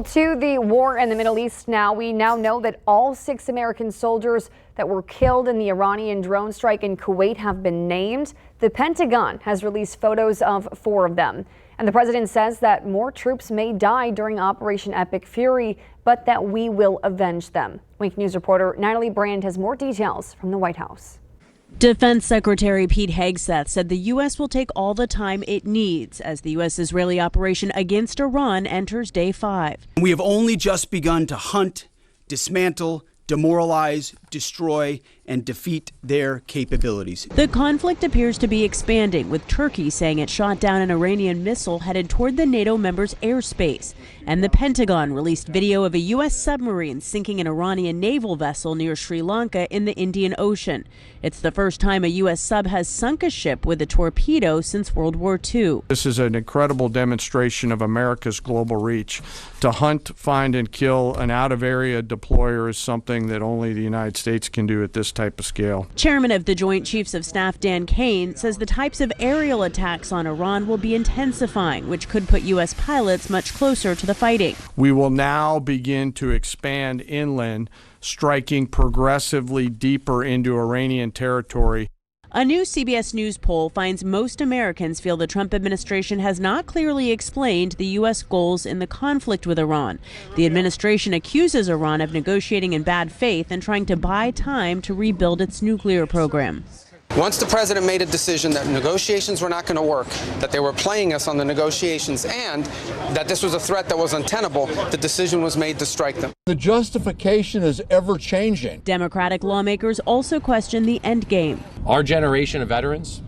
To the war in the Middle East now. We now know that all 6 American soldiers that were killed in the Iranian drone strike in Kuwait have been named. The Pentagon has released photos of 4 of them. And the president says that more troops may die during Operation Epic Fury, but that we will avenge them. Wink News reporter Natalie Brand has more details from the White House. Defense Secretary Pete Hegseth said the U.S. will take all the time it needs as the U.S.-Israeli operation against Iran enters day 5. We have only just begun to hunt, dismantle, demoralize, destroy, and defeat their capabilities. The conflict appears to be expanding, with Turkey saying it shot down an Iranian missile headed toward the NATO members' airspace. And the Pentagon released video of a U.S. submarine sinking an Iranian naval vessel near Sri Lanka in the Indian Ocean. It's the first time a U.S. sub has sunk a ship with a torpedo since World War II. This is an incredible demonstration of America's global reach. To hunt, find, and kill an out-of-area deployer is something that only the United States can do at this type of scale. Chairman of the Joint Chiefs of Staff Dan Kane says the types of aerial attacks on Iran will be intensifying, which could put U.S. pilots much closer to the fighting. We will now begin to expand inland, striking progressively deeper into Iranian territory. A new CBS News poll finds most Americans feel the Trump administration has not clearly explained the U.S. goals in the conflict with Iran. The administration accuses Iran of negotiating in bad faith and trying to buy time to rebuild its nuclear program. Once the president made a decision that negotiations were not going to work, that they were playing us on the negotiations, and that this was a threat that was untenable, the decision was made to strike them. The justification is ever changing. Democratic lawmakers also question the end game. Our generation of veterans,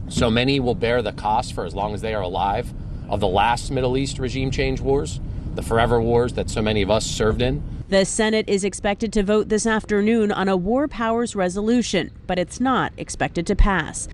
so many will bear the cost for as long as they are alive of the last Middle East regime change wars, the forever wars that so many of us served in. The Senate is expected to vote this afternoon on a war powers resolution, but it's not expected to pass.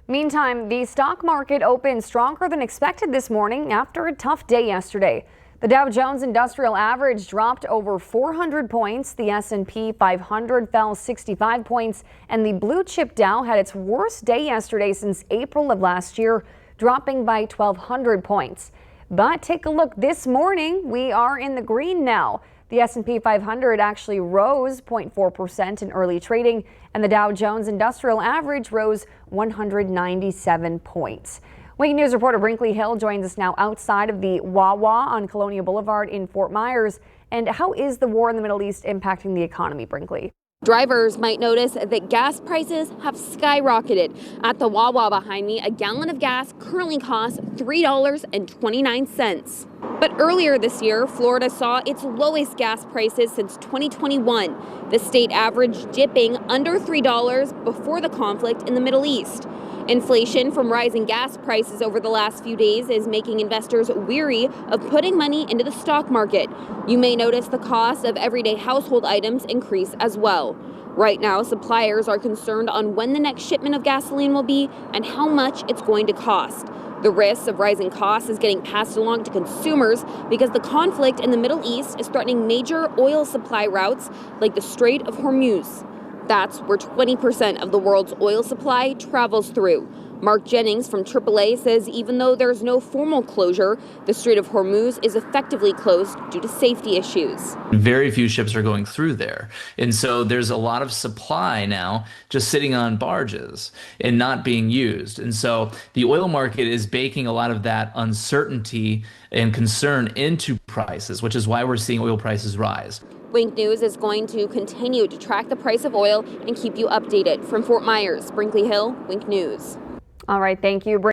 Meantime, the stock market opened stronger than expected this morning after a tough day yesterday. The Dow Jones Industrial Average dropped over 400 points. The S&P 500 fell 65 points, and the blue chip Dow had its worst day yesterday since April of last year, dropping by 1,200 points. But take a look this morning. We are in the green now. The S&P 500 actually rose 0.4% in early trading, and the Dow Jones Industrial Average rose 197 points. Wake News reporter Brinkley Hill joins us now outside of the Wawa on Colonial Boulevard in Fort Myers. And how is the war in the Middle East impacting the economy, Brinkley? Drivers might notice that gas prices have skyrocketed. At the Wawa behind me, a gallon of gas currently costs $3.29. But earlier this year, Florida saw its lowest gas prices since 2021, the state average dipping under $3 before the conflict in the Middle East. Inflation from rising gas prices over the last few days is making investors weary of putting money into the stock market. You may notice the cost of everyday household items increase as well. Right now, suppliers are concerned on when the next shipment of gasoline will be and how much it's going to cost. The risk of rising costs is getting passed along to consumers because the conflict in the Middle East is threatening major oil supply routes like the Strait of Hormuz. That's where 20% of the world's oil supply travels through. Mark Jennings from AAA says even though there's no formal closure, the Strait of Hormuz is effectively closed due to safety issues. Very few ships are going through there. And so there's a lot of supply now just sitting on barges and not being used. And so the oil market is baking a lot of that uncertainty and concern into prices, which is why we're seeing oil prices rise. Wink News is going to continue to track the price of oil and keep you updated. From Fort Myers, Brinkley Hill, Wink News. All right, thank you.